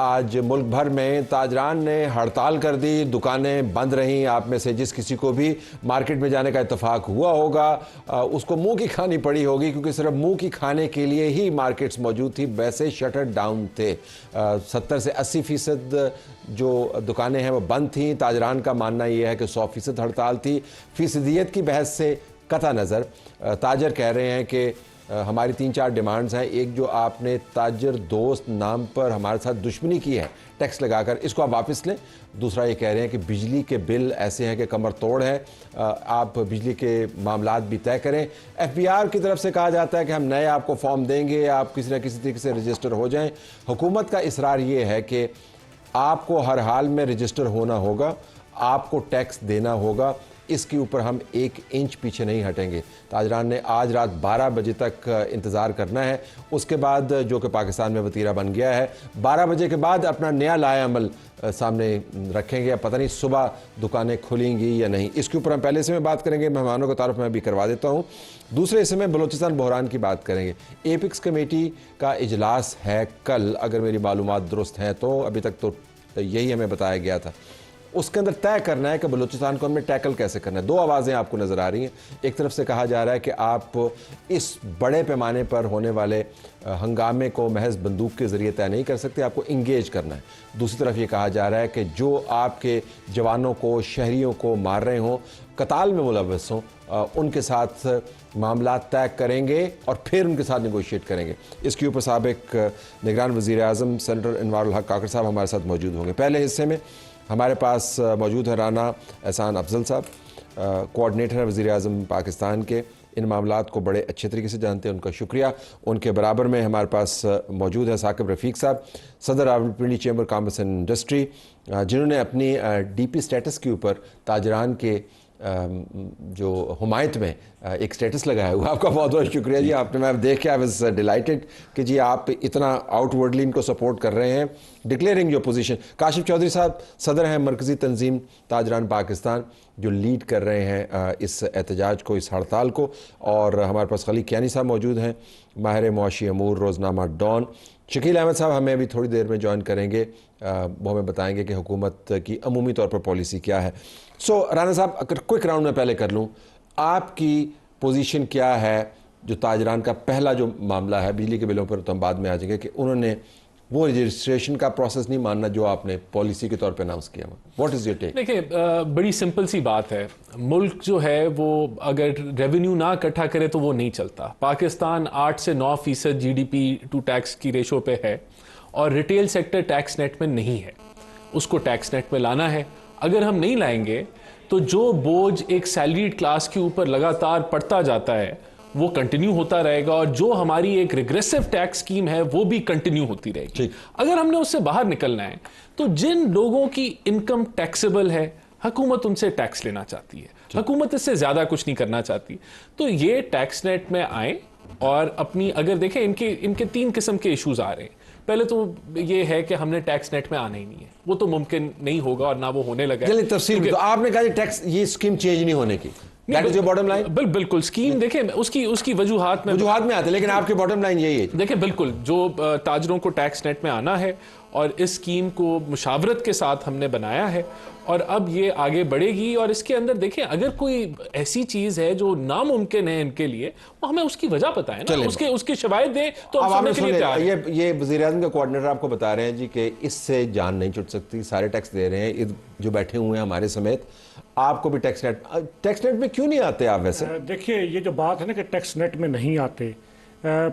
آج ملک بھر میں تاجران نے ہڑتال کر دی، دکانیں بند رہیں۔ آپ میں سے جس کسی کو بھی مارکیٹ میں جانے کا اتفاق ہوا ہوگا اس کو منہ کی کھانی پڑی ہوگی، کیونکہ صرف منہ کی کھانے کے لیے ہی مارکیٹس موجود تھی، ویسے شٹر ڈاؤن تھے۔ 70 سے 80% جو دکانیں ہیں وہ بند تھیں۔ تاجران کا ماننا یہ ہے کہ 100% ہڑتال تھی۔ فیصدیت کی بحث سے قطع نظر تاجر کہہ رہے ہیں کہ ہماری 3-4 ڈیمانڈز ہیں۔ ایک جو آپ نے تاجر دوست نام پر ہمارے ساتھ دشمنی کی ہے ٹیکس لگا کر، اس کو آپ واپس لیں۔ دوسرا یہ کہہ رہے ہیں کہ بجلی کے بل ایسے ہیں کہ کمر توڑ ہے، آپ بجلی کے معاملات بھی طے کریں۔ FBR کی طرف سے کہا جاتا ہے کہ ہم نئے آپ کو فارم دیں گے، آپ کسی نہ کسی طریقے سے رجسٹر ہو جائیں۔ حکومت کا اصرار یہ ہے کہ آپ کو ہر حال میں رجسٹر ہونا ہوگا، آپ کو ٹیکس دینا ہوگا، اس کے اوپر ہم 1 انچ پیچھے نہیں ہٹیں گے۔ تاجران نے آج رات 12 بجے تک انتظار کرنا ہے، اس کے بعد جو کہ پاکستان میں وتیرہ بن گیا ہے، 12 بجے کے بعد اپنا نیا لائے عمل سامنے رکھیں گے۔ پتہ نہیں صبح دکانیں کھلیں گی یا نہیں، اس کے اوپر ہم پہلے سے میں بات کریں گے۔ مہمانوں کا تعارف میں بھی کروا دیتا ہوں۔ دوسرے حصے میں بلوچستان بحران کی بات کریں گے۔ ایپکس کمیٹی کا اجلاس ہے کل، اگر میری معلومات درست ہیں تو، ابھی تک تو یہی ہمیں بتایا گیا تھا۔ اس کے اندر طے کرنا ہے کہ بلوچستان کو ہم نے ٹیکل کیسے کرنا ہے۔ 2 آوازیں آپ کو نظر آ رہی ہیں۔ ایک طرف سے کہا جا رہا ہے کہ آپ اس بڑے پیمانے پر ہونے والے ہنگامے کو محض بندوق کے ذریعے طے نہیں کر سکتے، آپ کو انگیج کرنا ہے۔ دوسری طرف یہ کہا جا رہا ہے کہ جو آپ کے جوانوں کو، شہریوں کو مار رہے ہوں، قتال میں ملوث ہوں، ان کے ساتھ معاملات طے کریں گے اور پھر ان کے ساتھ نیگوشیٹ کریں گے۔ اس کے اوپر سابق نگران وزیر اعظم سینیٹر انوار الحق کاکڑ صاحب ہمارے ساتھ موجود ہوں گے۔ پہلے حصے میں ہمارے پاس موجود ہے رانا احسان افضل صاحب، کوآرڈینیٹر ہیں وزیر اعظم پاکستان کے، ان معاملات کو بڑے اچھے طریقے سے جانتے ہیں، ان کا شکریہ۔ ان کے برابر میں ہمارے پاس موجود ہے ثاقب رفیق صاحب، صدر Rawalpindi chamber commerce and industry, جنہوں نے اپنی DP سٹیٹس کے اوپر تاجران کے جو حمایت میں ایک سٹیٹس لگایا ہوا۔ آپ کا بہت بہت شکریہ جی، آپ نے، میں دیکھ کے آئی واز ڈیلائٹڈ کہ جی آپ اتنا آؤٹ ورڈلی ان کو سپورٹ کر رہے ہیں، ڈکلیئرنگ جو پوزیشن۔ کاشف چودھری صاحب صدر ہیں مرکزی تنظیم تاجران پاکستان، جو لیڈ کر رہے ہیں اس احتجاج کو، اس ہڑتال کو۔ اور ہمارے پاس خلیق کیانی صاحب موجود ہیں، ماہر معاشی امور، روزنامہ ڈان۔ شکیل احمد صاحب ہمیں ابھی تھوڑی دیر میں جوائن کریں گے، وہ ہمیں بتائیں گے کہ حکومت کی عمومی طور پر پالیسی کیا ہے۔ رانا صاحب، اگر کوئک راؤنڈ میں پہلے کر لوں، آپ کی پوزیشن کیا ہے جو تاجران کا پہلا جو معاملہ ہے، بجلی کے بلوں پر تو ہم بعد میں آ جائیں گے، کہ انہوں نے وہ رجسٹریشن کا پروسیس نہیں ماننا جو آپ نے پالیسی کے طور پہ اناؤنس کیا ہوا۔ What is your take? دیکھیں، بڑی سمپل سی بات ہے، ملک جو ہے وہ اگر ریونیو نہ اکٹھا کرے تو وہ نہیں چلتا۔ پاکستان 8 سے 9% GDP ٹو ٹیکس کی ریشو پہ ہے، اور ریٹیل سیکٹر ٹیکس نیٹ میں نہیں ہے، اس کو ٹیکس نیٹ میں لانا ہے۔ اگر ہم نہیں لائیں گے تو جو بوجھ ایک سیلریڈ کلاس کے اوپر لگاتار پڑتا جاتا ہے وہ کنٹینیو ہوتا رہے گا، اور جو ہماری ایک ریگریسو ٹیکس سکیم ہے وہ بھی کنٹینیو ہوتی رہے گی۔ اگر ہم نے اس سے باہر نکلنا ہے تو جن لوگوں کی انکم ٹیکسیبل ہے، حکومت ان سے ٹیکس لینا چاہتی ہے، حکومت اس سے زیادہ کچھ نہیں کرنا چاہتی، تو یہ ٹیکس نیٹ میں آئیں اور اپنی، اگر دیکھیں ان کے 3 قسم کے ایشوز آ رہے ہیں۔ پہلے تو یہ ہے کہ ہم نے ٹیکس نیٹ میں آنا ہی نہیں ہے، وہ تو ممکن نہیں ہوگا اور نہ وہ ہونے لگا ہے۔ تفصیل تو آپ نے کہا ٹیکس، یہ اسکیم چینج نہیں ہونے کی، that is your bottom line? بالکل، اسکیم دیکھیں اس کی وجوہات میں آتے، لیکن آپ کی باٹم لائن یہی ہے۔ دیکھیں بالکل، جو تاجروں کو ٹیکس نیٹ میں آنا ہے، اور اس اسکیم کو مشاورت کے ساتھ ہم نے بنایا ہے، اور اب یہ آگے بڑھے گی۔ اور اس کے اندر دیکھیں، اگر کوئی ایسی چیز ہے جو ناممکن ہے ان کے لیے، وہ ہمیں اس کی وجہ پتہ ہے نا، اس کی شواہد دیں تو ہم سننے کے لیے تیار ہیں۔ یہ وزیر اعظم کا کوآرڈینیٹر آپ کو بتا رہے ہیں جی کہ اس سے جان نہیں چھٹ سکتی، سارے ٹیکس دے رہے ہیں جو بیٹھے ہوئے ہیں ہمارے سمیت، آپ کو بھی ٹیکس نیٹ میں کیوں نہیں آتے آپ ویسے؟ دیکھیے، یہ جو بات ہے نا کہ ٹیکس نیٹ میں نہیں آتے،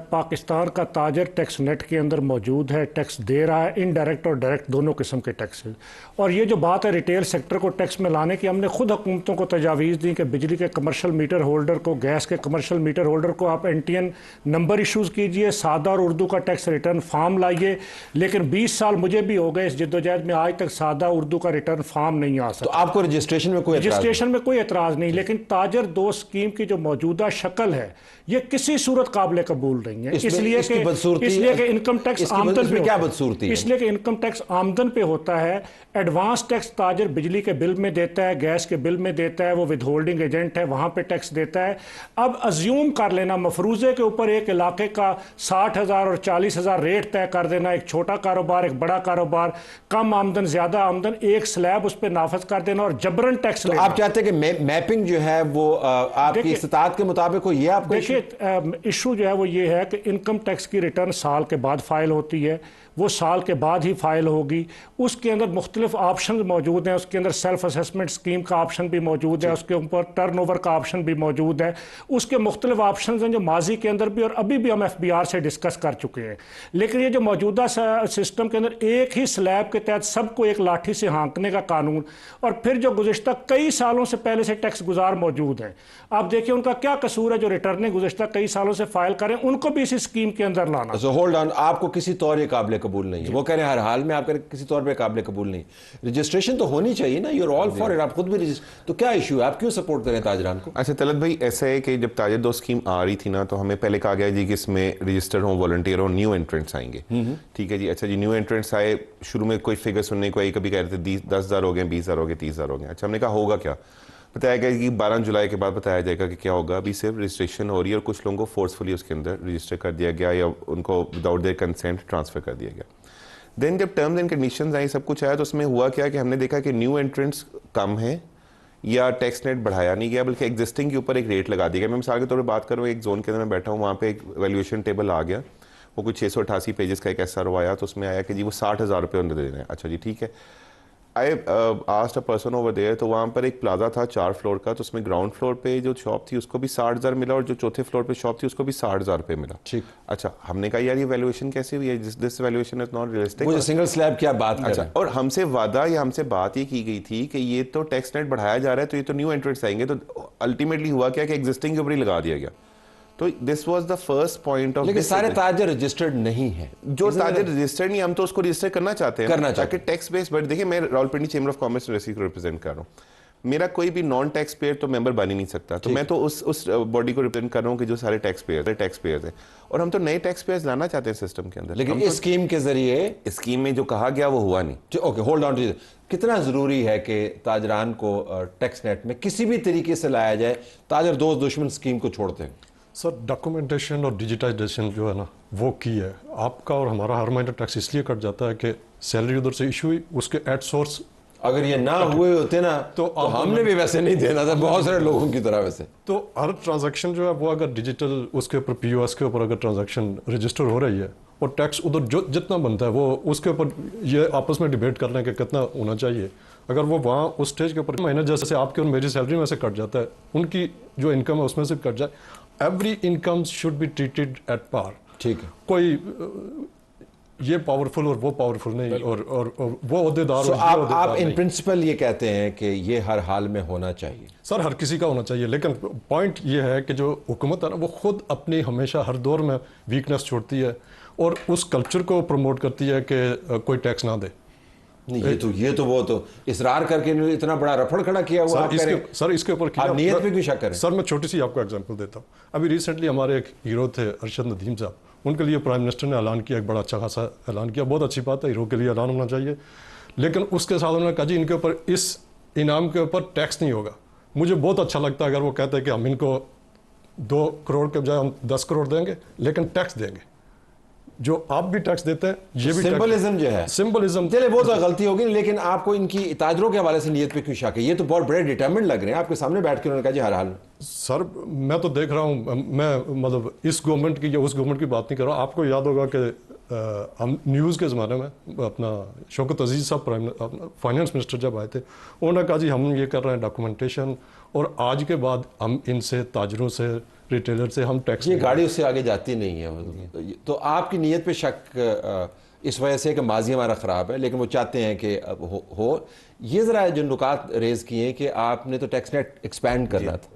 پاکستان کا تاجر ٹیکس نیٹ کے اندر موجود ہے، ٹیکس دے رہا ہے، انڈائریکٹ اور ڈائریکٹ دونوں قسم کے ٹیکسز۔ اور یہ جو بات ہے ریٹیل سیکٹر کو ٹیکس میں لانے کی، ہم نے خود حکومتوں کو تجاویز دی کہ بجلی کے کمرشل میٹر ہولڈر کو، گیس کے کمرشل میٹر ہولڈر کو آپ NTN نمبر ایشوز کیجئے، سادہ اور اردو کا ٹیکس ریٹرن فارم لائیے۔ لیکن 20 سال مجھے بھی ہو گئے اس جدوجہد میں، آج تک سادہ اردو کا ریٹرن فارم نہیں آ سکتا۔ تو آپ کو رجسٹریشن میں کوئی اعتراض نہیں، لیکن تاجر دوست اسکیم کی جو موجودہ شکل ہے، یہ کسی صورت قابل قبول مقبول نہیں ہے، اس لیے کہ انکم ٹیکس آمدن پہ کیا بدصورتی ہے؟ اس لیے کہ انکم ٹیکس آمدن پہ ہوتا ہے، ایڈوانس ٹیکس تاجر بجلی کے بل میں دیتا ہے، گیس کے بل میں دیتا ہے، وہ ود ہولڈنگ ایجنٹ ہے وہاں پہ ٹیکس دیتا ہے۔ اب ازیوم کر لینا مفروضے کے اوپر ایک علاقے کا 60,000 اور 40,000 ریٹ طے کر دینا، ایک چھوٹا کاروبار ایک بڑا کاروبار، کم آمدن زیادہ آمدن، ایک سلیب اس پہ نافذ کر دینا اور جبرن ٹیکس لینا۔ آپ چاہتے ہیں کہ میپنگ جو ہے وہ آپ کی استطاعت کے مطابق ہو، یہ آپ کو دیکھیے ایشو جو ہے وہ یہ ہے کہ انکم ٹیکس کی ریٹرن سال کے بعد فائل ہوتی ہے، وہ سال کے بعد ہی فائل ہوگی، اس کے اندر مختلف آپشن موجود ہیں، اس کے اندر سیلف اسیسمنٹ سکیم کا آپشن بھی موجود ہے، اس کے اوپر ٹرن اوور کا آپشن بھی موجود ہے، اس کے مختلف آپشنز ہیں جو ماضی کے اندر بھی اور ابھی بھی ہم FBR سے ڈسکس کر چکے ہیں۔ لیکن یہ جو موجودہ سسٹم کے اندر ایک ہی سلیب کے تحت سب کو ایک لاٹھی سے ہانکنے کا قانون، اور پھر جو گزشتہ کئی سالوں سے پہلے سے ٹیکس گزار موجود ہیں، آپ دیکھیں ان کا کیا قصور ہے جو ریٹرنیں گزشتہ کئی سالوں سے فائل کریں، ان کو بھی اسی اسکیم کے اندر لانا۔ ہولڈ آن، آپ کو کسی طور یہ قابل قبول نہیں ہے، وہ کہہ رہے ہیں ہر حال میں آپ کہہ رہے ہیں کسی طور پہ قابل قبول نہیں، رجسٹریشن تو ہونی چاہیے نا، you are all for it, آپ خود بھی تو کیا ایشو ہے، آپ کیوں سپورٹ کریں تاجران کو؟ اچھا طلعت بھائی، ایسا ہے کہ جب تاجر دو اسکیم آ رہی تھی نا تو ہمیں پہلے کہا گیا جی کہ اس میں رجسٹر ہوں، والنٹیئر ہوں، نیو انٹرنٹس آئیں گے، ٹھیک ہے جی۔ اچھا جی، نیو انٹرنٹس آئے، شروع میں کوئی فگر سننے کو آئی، کبھی کہہ رہے تھے 10,000 ہو گئے، 20,000 ہو گئے، 30,000 ہو گئے۔ اچھا ہم نے کہا ہوگا کیا، بتایا گیا کہ 12 جولائی کے بعد بتایا جائے گا کہ کیا ہوگا۔ ابھی صرف رجسٹریشن ہو رہی ہے اور کچھ لوگوں کو فورسفلی اس کے اندر رجسٹر کر دیا گیا یا ان کو وداؤٹ دیئر کنسینٹ ٹرانسفر کر دیا گیا۔ دین جب ٹرمز اینڈ کنڈیشنز آئیں، سب کچھ آیا، تو اس میں ہوا کیا کہ ہم نے دیکھا کہ نیو انٹرنٹس کم ہیں یا ٹیکس نیٹ بڑھایا نہیں گیا، بلکہ ایگزسٹنگ کے اوپر ایک ریٹ لگا دیا گیا۔ میں مثال کے طور پہ بات کروں، ایک زون کے اندر میں بیٹھا ہوں، وہاں پہ ایک ویلیویشن ٹیبل آ گیا، وہ کچھ 688 پیجز کا ایک SRO آیا، تو اس میں آیا کہ جی وہ 60,000 روپے انہیں دینا ہے۔ اچھا جی ٹھیک ہے، I asked a person over there, تو وہاں پر ایک پلازا تھا 4 فلور کا، تو اس میں گراؤنڈ فلور پہ جو شاپ تھی اس کو بھی 60,000 ملا اور جو چوتھے فلور پہ شاپ تھی اس کو بھی 60,000 روپے ملا۔ ٹھیک، اچھا ہم نے کہا یار یہ ویلیویشن کیسے ہوئی ہے، دس ویلیویشن از ناٹ ریئلسٹک، مجھے سنگل سلیب کیا بات کر رہے ہیں؟ اور ہم سے وعدہ یا ہم سے بات یہ کی گئی تھی کہ یہ تو ٹیکس نیٹ بڑھایا جا رہا ہے تو یہ تو نیو انٹرنٹس آئیں گے، تو الٹیمیٹلی ہوا کیا کہ ایگزسٹنگ کے اوپر ہی لگا دیا گیا۔ تو this was the first point of, لیکن سارے تاجر رجسٹرڈ نہیں ہیں، جو تاجر رجسٹرڈ نہیں، ہم تو اس کو رجسٹر کرنا چاہتے ہیں تاکہ ٹیکس بیس بٹ۔ دیکھیں میں Rawalpindi chamber of commerce industry کو ریپرزینٹ کر رہا ہوں، میرا کوئی بھی نان ٹیکس پیئر تو ممبر بن ہی نہیں سکتا، تو میں تو اس باڈی کو ریپرزینٹ کر رہا ہوں کہ جو سارے ٹیکس پیئرز ہیں، اور ہم تو نئے ٹیکس پیئرز لانا چاہتے ہیں سسٹم کے اندر۔ لیکن اس اسکیم کے ذریعے، اسکیم میں جو کہا گیا وہ ہوا نہیں۔ اوکے ہولڈ آن، کتنا ضروری ہے کہ تاجران کو ٹیکس نیٹ میں کسی بھی طریقے سے لایا جائے؟ تاجر دوست دشمن اسکیم کو چھوڑتے ہیں سر، ڈاکومنٹیشن اور ڈیجیٹائزیشن جو ہے نا وہ کی ہے، آپ کا اور ہمارا ہر مہینے ٹیکس اس لیے کٹ جاتا ہے کہ سیلری ادھر سے ایشو ہوئی، اس کے ایٹ سورس اگر یہ نہ ہوئے ہوتے نا تو ہم نے بھی ویسے نہیں دینا تھا، بہت سارے لوگوں کی طرح ویسے۔ تو ہر ٹرانزیکشن جو ہے وہ اگر ڈیجیٹل اس کے اوپر POS کے اوپر اگر ٹرانزیکشن رجسٹر ہو رہی ہے اور ٹیکس ادھر جو جتنا بنتا ہے وہ اس کے اوپر یہ آپس میں ڈیبیٹ کر لیں کہ کتنا ہونا چاہیے، اگر وہ وہاں اس اسٹیج کے اوپر مہینے جیسے آپ کی اور میری سیلری میں سے کٹ جاتا ہے، ان کی جو انکم ہے اس میں سے کٹ جائے، every income should be treated at par. ٹھیک ہے، کوئی یہ پاورفل اور وہ پاورفل نہیں، اور وہ عہدیدار۔ آپ ان پرنسپل یہ کہتے ہیں کہ یہ ہر حال میں ہونا چاہیے؟ سر ہر کسی کا ہونا چاہیے، لیکن پوائنٹ یہ ہے کہ جو حکومت ہے نا وہ خود اپنی ہمیشہ ہر دور میں ویکنس چھوڑتی ہے اور اس کلچر کو پروموٹ کرتی ہے کہ کوئی ٹیکس نہ دے۔ نہیں، یہ تو وہ تو اصرار کر کے اتنا بڑا رفڑ کھڑا کیا ہوا سر اس کے اوپر آپ نیت پہ کیوں شک کریں؟ سر میں چھوٹی سی آپ کو ایگزامپل دیتا ہوں، ابھی ریسنٹلی ہمارے ایک ہیرو تھے ارشد ندیم صاحب، ان کے لیے پرائم منسٹر نے اعلان کیا، ایک بڑا اچھا خاصا اعلان کیا، بہت اچھی بات ہے، ہیرو کے لیے اعلان ہونا چاہیے، لیکن اس کے ساتھ انہوں نے کہا جی ان کے اوپر اس انعام کے اوپر ٹیکس نہیں ہوگا۔ مجھے بہت اچھا لگتا ہے اگر وہ کہتے ہیں کہ ہم ان کو 2 کروڑ کے بجائے ہم 10 کروڑ دیں گے، لیکن ٹیکس دیں گے، جو آپ بھی ٹیکس دیتے ہیں یہ بھی سمبلزم جو ہے، سمبلزم چلے وہ تو غلطی ہوگی، لیکن آپ کو ان کی تاجروں کے حوالے سے نیت پہ کیوں شک ہے؟ یہ تو بہت بڑے ڈیٹرمنٹ لگ رہے ہیں، آپ کے سامنے بیٹھ کے انہوں نے کہا جی ہر حال میں۔ سر میں تو دیکھ رہا ہوں، میں مطلب اس گورنمنٹ کی یا اس گورنمنٹ کی بات نہیں کر رہا ہوں، آپ کو یاد ہوگا کہ ہم نیوز کے زمانے میں اپنا شوکت عزیز صاحب فائنانس منسٹر جب آئے تھے، انہوں نے کہا جی ہم یہ کر رہے ہیں ڈاکومنٹیشن، اور آج کے بعد ہم ان سے تاجروں سے ریٹیلر سے ہم ٹیکس، یہ گاڑی اس سے آگے جاتی نہیں ہے۔ تو آپ کی نیت پہ شک اس وجہ سے کہ ماضی ہمارا خراب ہے، لیکن وہ چاہتے ہیں کہ ہو۔ یہ ذرا جو نکات ریز کیے ہیں کہ آپ نے تو ٹیکس نیٹ ایکسپینڈ کرنا تھا،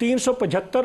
375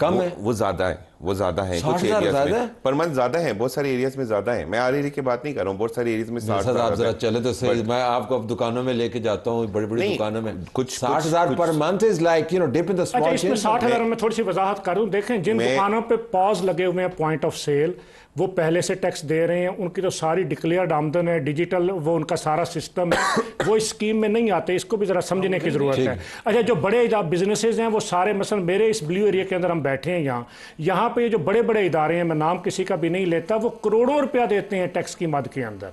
کم ہے وہ زیادہ ہے، وہ زیادہ ہے 60,000 زیادہ ہے پر منتھ زیادہ ہے، بہت سارے ایریاز میں زیادہ ہے. میں آر ایریا کی بات نہیں کر رہا ہوں، بہت سارے ایریاز میں 60,000. آپ ذرا چلے تو صحیح، میں آپ کو اب دکانوں میں لے کے جاتا ہوں، بڑی بڑی دکانوں میں کچھ 60,000 per month is like dip in the اچھا اسمال اس میں 60,000 میں تھوڑی سی وضاحت کروں. دیکھیں جن دکانوں پہ پاز لگے ہوئے ہیں پوائنٹ آف سیل، وہ پہلے سے ٹیکس دے رہے ہیں، ان کی تو ساری ڈکلیئرڈ آمدن ہے، ڈیجیٹل وہ ان کا سارا سسٹم ہے، وہ اس اسکیم میں نہیں آتے. اس کو بھی ذرا سمجھنے کی ضرورت ہے. اچھا جو بڑے بزنسز ہیں وہ سارے مثلا میرے اس بلیو ایریا کے اندر ہم بیٹھے ہیں یہاں پہ جو بڑے بڑے ادارے ہیں، میں نام کسی کا بھی نہیں لیتا، وہ کروڑوں روپیہ دیتے ہیں ٹیکس کی مد کے اندر.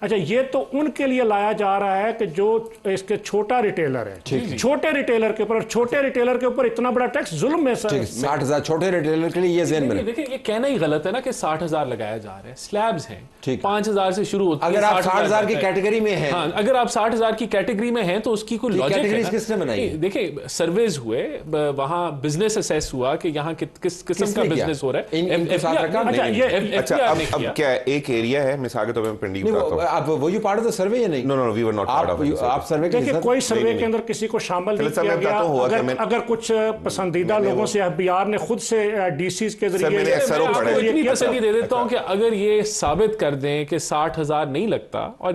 اچھا یہ تو ان کے لیے لایا جا رہا ہے کہ جو اس کے چھوٹا ریٹیلر ہے، چھوٹے ریٹیلر کے اوپر، اور چھوٹے ریٹیلر کے اوپر اتنا بڑا ٹیکس ظلم ہے. 60,000 چھوٹے ریٹیلر کے لیے یہ ذہن میں دیکھیں یہ کہنا ہی غلط ہے نا کہ 60,000 لگایا جا رہا ہے. سلیبز ہیں 5,000 سے شروع ہوتی ہے. اگر آپ 60,000 کی کیٹیگری میں ہیں، ہاں اگر آپ 60,000 کی کیٹیگری میں ہیں تو اس کی کوئی لاجک کیٹیگریز کس نے بنائی ہے؟ دیکھیں سرویز ہوئے، وہاں بزنس اسیس ہوا کہ یہاں کس قسم کا بزنس ہو رہا ہے. اچھا اب کیا ایک ایریا ہے، مثال کے طور پہ پنڈی بتاتا ہوں. آپ وہ پارٹ آف دا سروے یا نہیں؟ No we were not part of it. آپ سروے کے دیکھیں کوئی سروے کے اندر کسی کو شامل نہیں کیا گیا. اگر کچھ پسندیدہ لوگوں سے ایف بی آر نے خود سے ڈی سیز کے ذریعے اتنی تسلی دے دیتا ہوں کہ اگر یہ ثابت کر دیں کہ 60,000 نہیں لگتا اور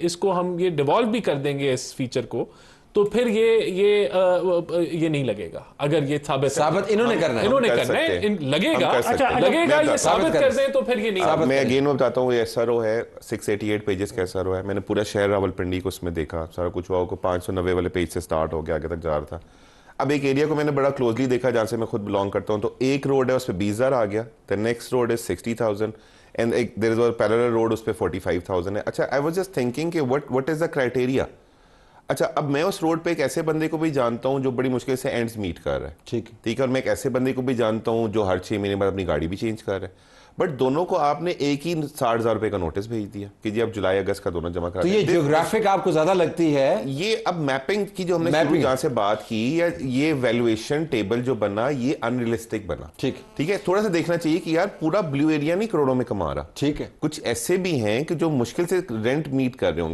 اس کو ہم ڈیوالو بھی کر دیں گے اس فیچر کو، تو پھر یہ نہیں لگے گا. اگر یہ ثابت انہوں نے کرنا ہے لگے گا یہ ثابت کر دیں تو پھر یہ نہیں. میں اگین میں بتاتا ہوں، یہ ایس آر او ہے 688 پیجز کا ایس آر او ہے. میں نے پورا شہر راولپنڈی کو اس میں دیکھا، سارا کچھ ہوا کو 590 والے پیج سے سٹارٹ ہو کے آگے تک جا رہا تھا. اب ایک ایریا کو میں نے بڑا کلوزلی دیکھا جہاں سے میں خود بلانگ کرتا ہوں، تو ایک روڈ ہے اس پہ 20,000 آ گیا، the next road is 60,000 and there is a parallel road اس پہ 45,000 ہے. اچھا I was just thinking کہ what is the criteria. اچھا اب میں اس روڈ پہ ایک ایسے بندے کو بھی جانتا ہوں جو بڑی مشکل سے اینڈز میٹ کر رہا ہے، ٹھیک ہے، اور میں ایک ایسے بندے کو بھی جانتا ہوں جو ہر 6 مہینے بعد اپنی گاڑی بھی چینج کر رہا ہے. بٹ دونوں کو آپ نے ایک ہی 60,000 روپے کا نوٹس بھیج دیا کہ جی اب جولائی اگست کا دونوں جمع کرا. تو یہ جیوگرافک آپ کو زیادہ لگتی ہے؟ یہ اب میپنگ کی جو ہم نے جہاں سے بات کی، یا یہ ویلویشن ٹیبل جو بنا یہ ان ریئلسٹک بنا. ٹھیک ہے، تھوڑا سا دیکھنا چاہیے کہ یار پورا بلیو ایریا نہیں کروڑوں میں کما رہا. ٹھیک ہے، کچھ ایسے بھی ہیں کہ جو مشکل سے رینٹ میٹ کر رہے ہوں.